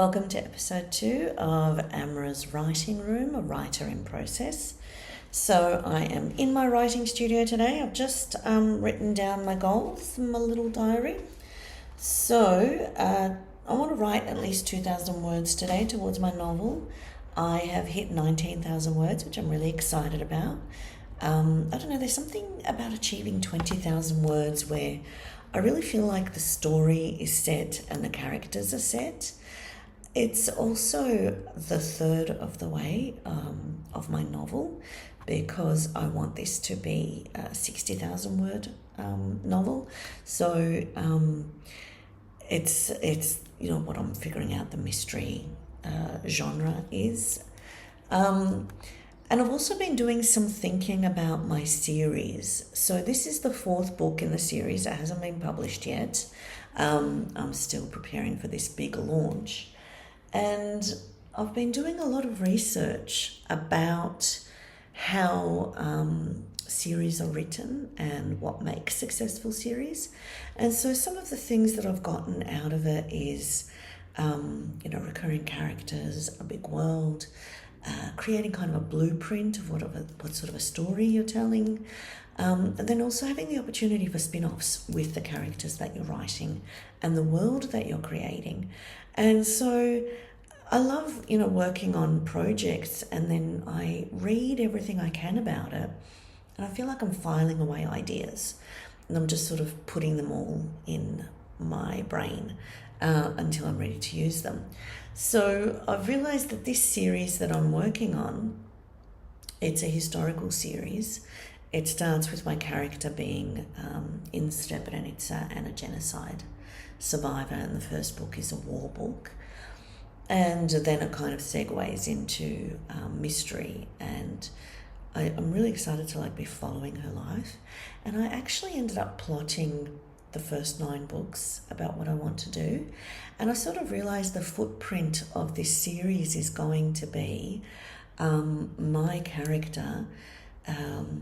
Welcome to episode 2 of Amra's Writing Room, a writer in process. So I am in my writing studio today. I've just written down my goals in my little diary. So I want to write at least 2,000 words today towards my novel. I have hit 19,000 words, which I'm really excited about. I don't know, there's something about achieving 20,000 words where I really feel like the story is set and the characters are set. It's also the third of the way of my novel, because I want this to be a 60,000 word novel. So it's what I'm figuring out the mystery genre is. And I've also been doing some thinking about my series. So this is the fourth book in the series. It hasn't been published yet. I'm still preparing for this big launch. And I've been doing a lot of research about how series are written and what makes successful series. And so some of the things that I've gotten out of it is, recurring characters, a big world, creating kind of a blueprint of what sort of a story you're telling, and then also having the opportunity for spin-offs with the characters that you're writing and the world that you're creating. And so I love, working on projects, and then I read everything I can about it, and I feel like I'm filing away ideas, and I'm just sort of putting them all in my brain until I'm ready to use them. So I've realized that this series that I'm working on, it's a historical series. It starts with my character being in Srebrenica and a genocide survivor, and the first book is a war book. And then it kind of segues into mystery, and I'm really excited to be following her life. And I actually ended up plotting the first 9 books about what I want to do. And I sort of realized the footprint of this series is going to be my character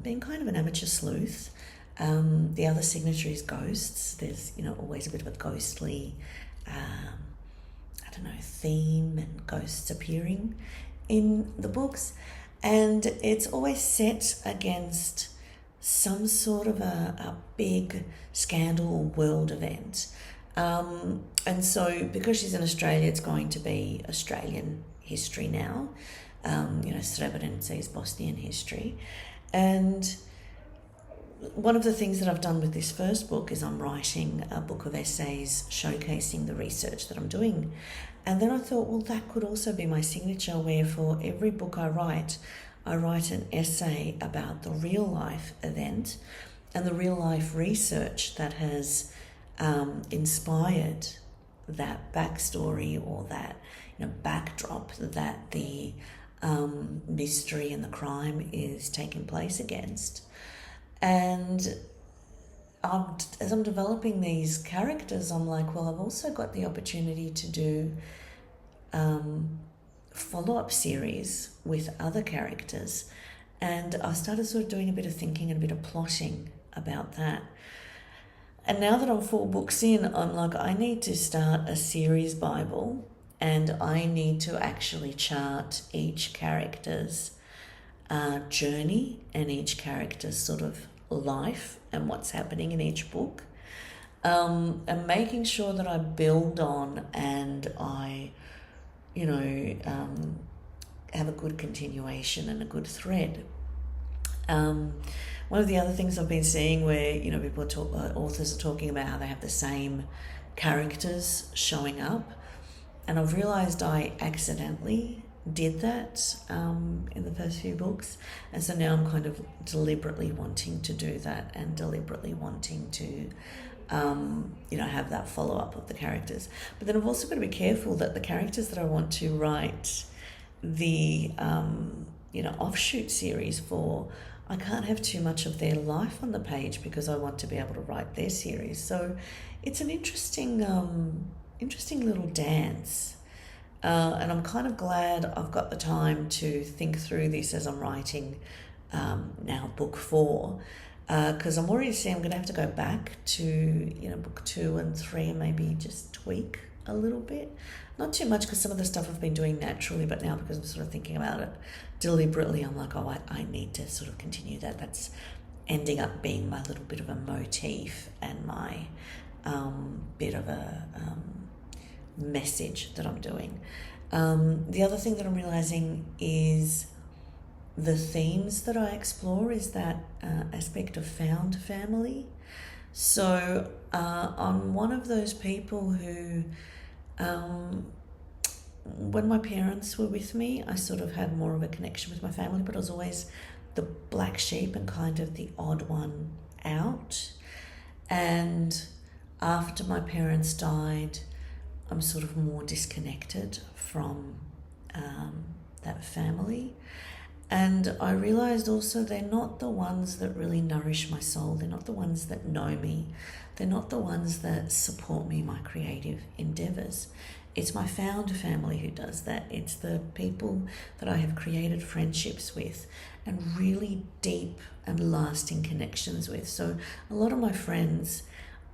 being kind of an amateur sleuth. The other signature is ghosts. There's, always a bit of a ghostly, theme, and ghosts appearing in the books. And it's always set against some sort of a big scandal or world event. And so because she's in Australia, it's going to be Australian history now. Srebrenica is Bosnian history. And one of the things that I've done with this first book is I'm writing a book of essays showcasing the research that I'm doing. And then I thought, well, that could also be my signature, where for every book I write an essay about the real life event and the real life research that has inspired that backstory or that backdrop that the mystery and the crime is taking place against. And as I'm developing these characters, I'm like, well, I've also got the opportunity to do follow-up series with other characters. And I started sort of doing a bit of thinking and a bit of plotting about that. And now that I'm 4 books in, I'm like, I need to start a series Bible, and I need to actually chart each character's journey and each character's sort of life and what's happening in each book, and making sure that I build on and I have a good continuation and a good thread. One of the other things I've been seeing where authors are talking about how they have the same characters showing up, and I've realized I accidentally did that in the first few books, and so now I'm kind of deliberately wanting to do that and deliberately wanting to have that follow-up of the characters. But then I've also got to be careful that the characters that I want to write the offshoot series for, I can't have too much of their life on the page because I want to be able to write their series. So it's an interesting little dance. And I'm kind of glad I've got the time to think through this as I'm writing now book 4, because I'm already seeing I'm going to have to go back to book 2 and 3 and maybe just tweak a little bit. Not too much, because some of the stuff I've been doing naturally, but now because I'm sort of thinking about it deliberately, I'm like, oh, I need to sort of continue that. That's ending up being my little bit of a motif and my bit of a message that I'm doing. The other thing that I'm realizing is the themes that I explore is that aspect of found family. So I'm one of those people who, when my parents were with me, I sort of had more of a connection with my family, but I was always the black sheep and kind of the odd one out. And after my parents died, I'm sort of more disconnected from that family. And I realized also they're not the ones that really nourish my soul. They're not the ones that know me. They're not the ones that support me in my creative endeavors. It's my found family who does that. It's the people that I have created friendships with and really deep and lasting connections with. So a lot of my friends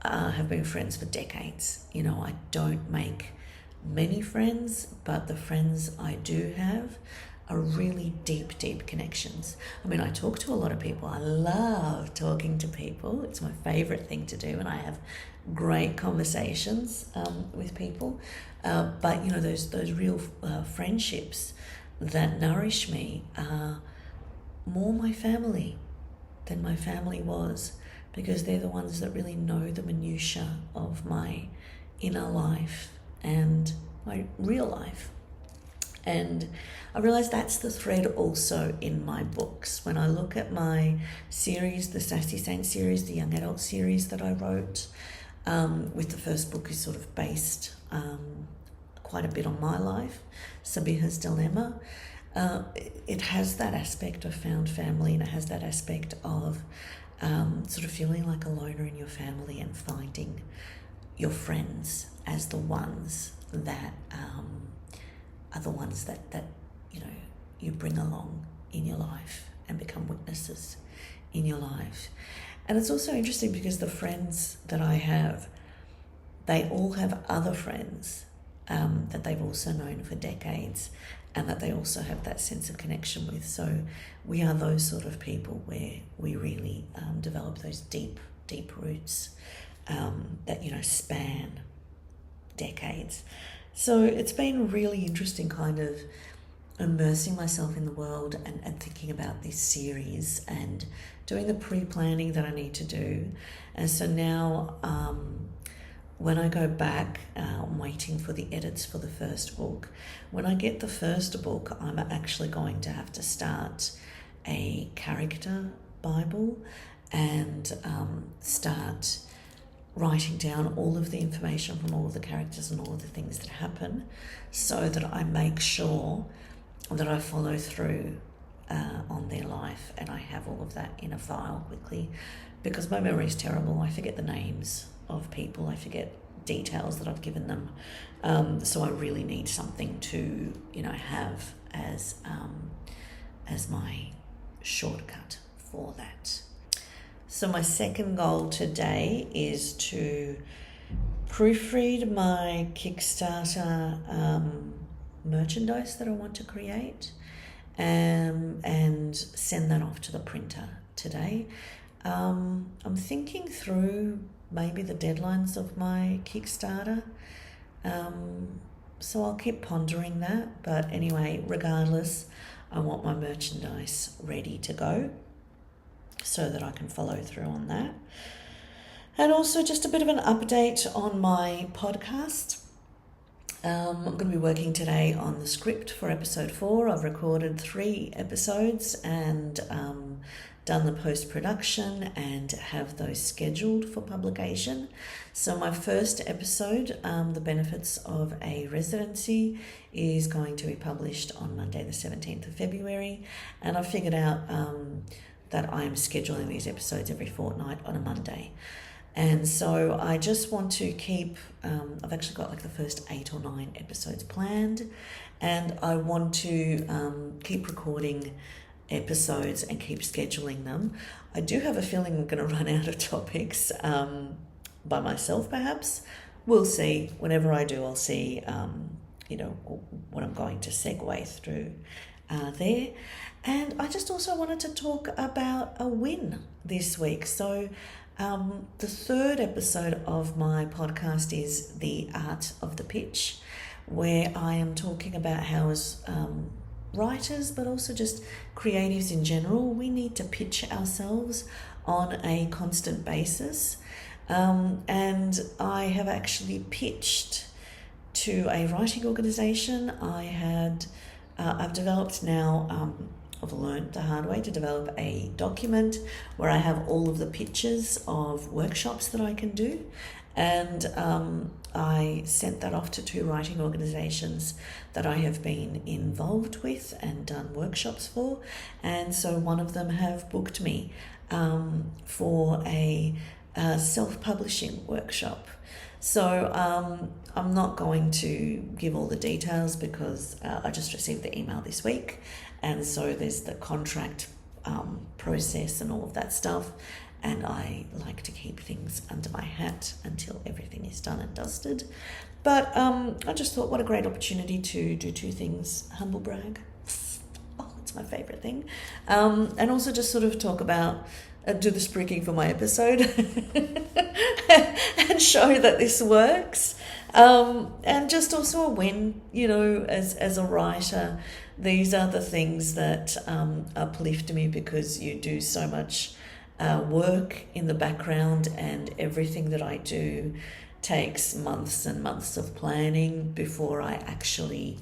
have been friends for decades. You know, I don't make many friends, but the friends I do have are really deep, deep connections. I mean, I talk to a lot of people. I love talking to people. It's my favorite thing to do, and I have great conversations with people. But you know, those real friendships that nourish me are more my family than my family was, because they're the ones that really know the minutiae of my inner life and my real life. And I realize that's the thread also in my books. When I look at my series, the Sassy Saint series, the young adult series that I wrote, with the first book is sort of based quite a bit on my life, Sabiha's Dilemma. It has that aspect of found family, and it has that aspect of sort of feeling like a loner in your family and finding your friends as the ones that are the ones that you know you bring along in your life and become witnesses in your life. And it's also interesting because the friends that I have, they all have other friends that they've also known for decades and that they also have that sense of connection with. So we are those sort of people where we really develop those deep roots that, you know, span decades. So it's been really interesting kind of immersing myself in the world and thinking about this series and doing the pre-planning that I need to do. And so now when I go back, I'm waiting for the edits for the first book. When I get the first book, I'm actually going to have to start a character Bible and start writing down all of the information from all of the characters and all of the things that happen, so that I make sure that I follow through on their life and I have all of that in a file quickly, because my memory is terrible. I forget the names of people, I forget details that I've given them, so I really need something to, you know, have as my shortcut for that. So my second goal today is to proofread my Kickstarter merchandise that I want to create, and send that off to the printer today. I'm thinking through maybe the deadlines of my Kickstarter, so I'll keep pondering that. But anyway, regardless, I want my merchandise ready to go so that I can follow through on that. And also just a bit of an update on my podcast. I'm going to be working today on the script for episode 4. I've recorded 3 episodes and done the post-production and have those scheduled for publication. So my first episode, The Benefits of a Residency, is going to be published on Monday the 17th of February. And I figured out that I'm scheduling these episodes every fortnight on a Monday. And so I just want to keep, I've actually got like the first 8 or 9 episodes planned, and I want to keep recording episodes and keep scheduling them. I do have a feeling I'm going to run out of topics by myself perhaps, we'll see. Whenever I do, I'll see, what I'm going to segue through there. And I just also wanted to talk about a win this week. So the third episode of my podcast is The Art of the Pitch, where I am talking about how as writers, but also just creatives in general, we need to pitch ourselves on a constant basis. And I have actually pitched to a writing organization. I've developed now, I've learned the hard way to develop a document where I have all of the pictures of workshops that I can do. And I sent that off to 2 writing organizations that I have been involved with and done workshops for. And so one of them have booked me for a self-publishing workshop. So I'm not going to give all the details because I just received the email this week, and so there's the contract process and all of that stuff, and I like to keep things under my hat until everything is done and dusted. But I just thought what a great opportunity to do 2 things. Humble brag. Oh, it's my favourite thing. And also just sort of talk about do the spruiking for my episode and show that this works. And just also a win, as a writer. These are the things that uplift me, because you do so much work in the background, and everything that I do takes months and months of planning before I actually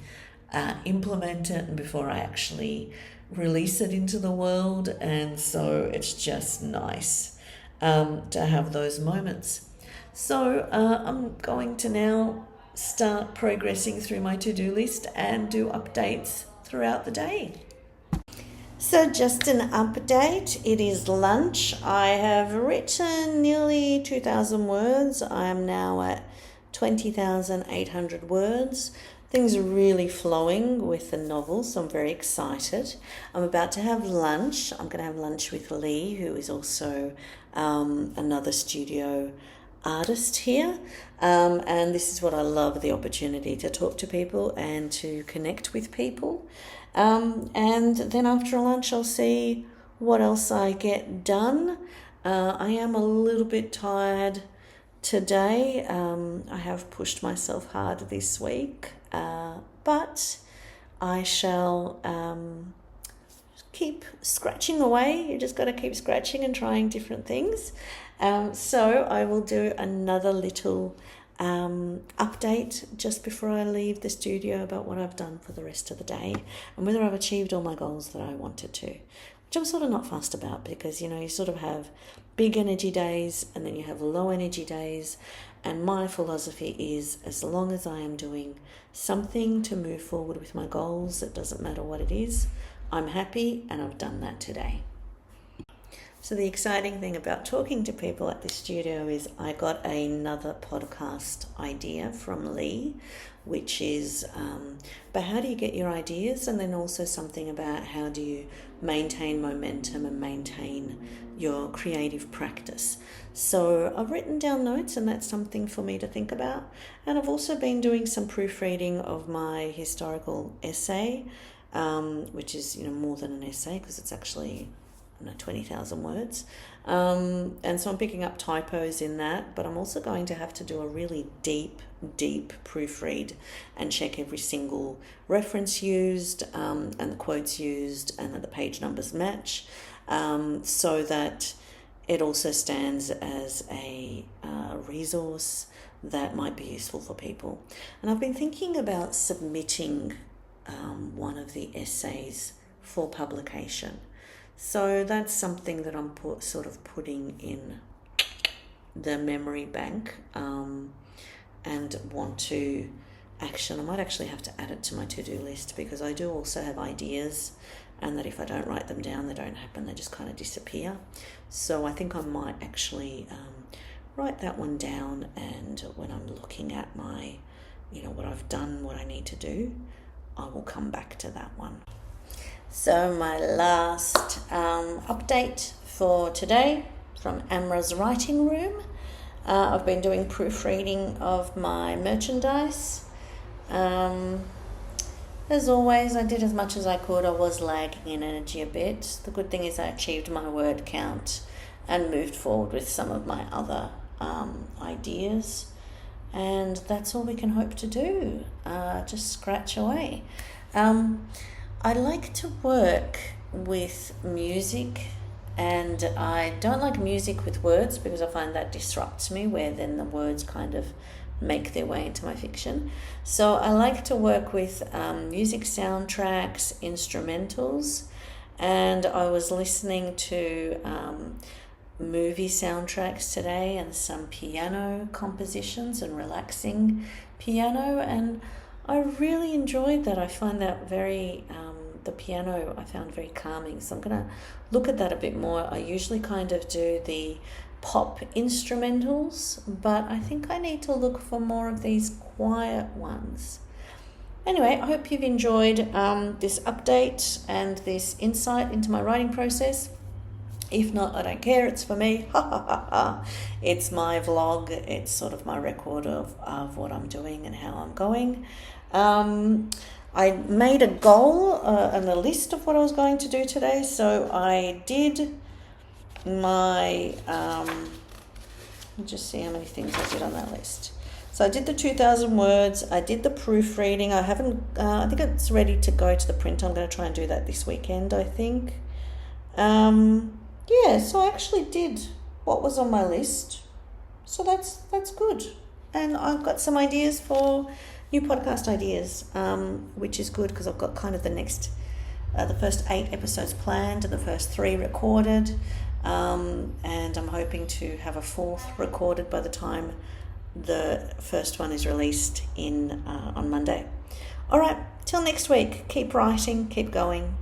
implement it and before I actually release it into the world. And so it's just nice to have those moments. So I'm going to now start progressing through my to-do list and do updates throughout the day. So just an update, it is lunch. I have written nearly 2,000 words. I am now at 20,800 words. Things are really flowing with the novel, so I'm very excited. I'm about to have lunch. I'm going to have lunch with Lee, who is also another studio artist here. And this is what I love, the opportunity to talk to people and to connect with people. And then after lunch, I'll see what else I get done. I am a little bit tired today. I have pushed myself hard this week. But I shall keep scratching away. You just got to keep scratching and trying different things. So I will do another little update just before I leave the studio about what I've done for the rest of the day and whether I've achieved all my goals that I wanted to, which I'm sort of not fussed about, because, you sort of have big energy days and then you have low energy days. And my philosophy is, as long as I am doing something to move forward with my goals, it doesn't matter what it is, I'm happy, and I've done that today. So the exciting thing about talking to people at the studio is I got another podcast idea from Lee, which is but how do you get your ideas, and then also something about how do you maintain momentum and maintain your creative practice. So I've written down notes, and that's something for me to think about. And I've also been doing some proofreading of my historical essay, which is more than an essay because it's actually 20,000 words. And so I'm picking up typos in that, but I'm also going to have to do a really deep proofread and check every single reference used and the quotes used and that the page numbers match, so that it also stands as a resource that might be useful for people. And I've been thinking about submitting one of the essays for publication. So that's something that I'm sort of putting in the memory bank and want to action. I might actually have to add it to my to-do list, because I do also have ideas, and that if I don't write them down, they don't happen, they just kind of disappear. So I think I might actually write that one down, and when I'm looking at my, what I've done, what I need to do, I will come back to that one. So my last update for today from Amra's writing room. I've been doing proofreading of my merchandise. As always, I did as much as I could. I was lagging in energy a bit. The good thing is I achieved my word count and moved forward with some of my other ideas. And that's all we can hope to do. Just scratch away. I like to work with music, and I don't like music with words because I find that disrupts me, where then the words kind of make their way into my fiction. So I like to work with music soundtracks, instrumentals, and I was listening to movie soundtracks today and some piano compositions and relaxing piano, and I really enjoyed that. I find that very the piano I found very calming, so I'm gonna look at that a bit more. I usually kind of do the pop instrumentals, but I think I need to look for more of these quiet ones. Anyway, I hope you've enjoyed this update and this insight into my writing process. If not, I don't care, it's for me. It's my vlog, it's sort of my record of what I'm doing and how I'm going. I made a goal and a list of what I was going to do today, so I did my, let me just see how many things I did on that list. So I did the 2,000 words, I did the proofreading, I think it's ready to go to the printer. I'm going to try and do that this weekend, I think. Yeah, so I actually did what was on my list, so that's good. And I've got some ideas for new podcast ideas, which is good because I've got kind of the first 8 episodes planned and the first 3 recorded, and I'm hoping to have a 4th recorded by the time the first one is released on Monday. All right, till next week, keep writing, keep going.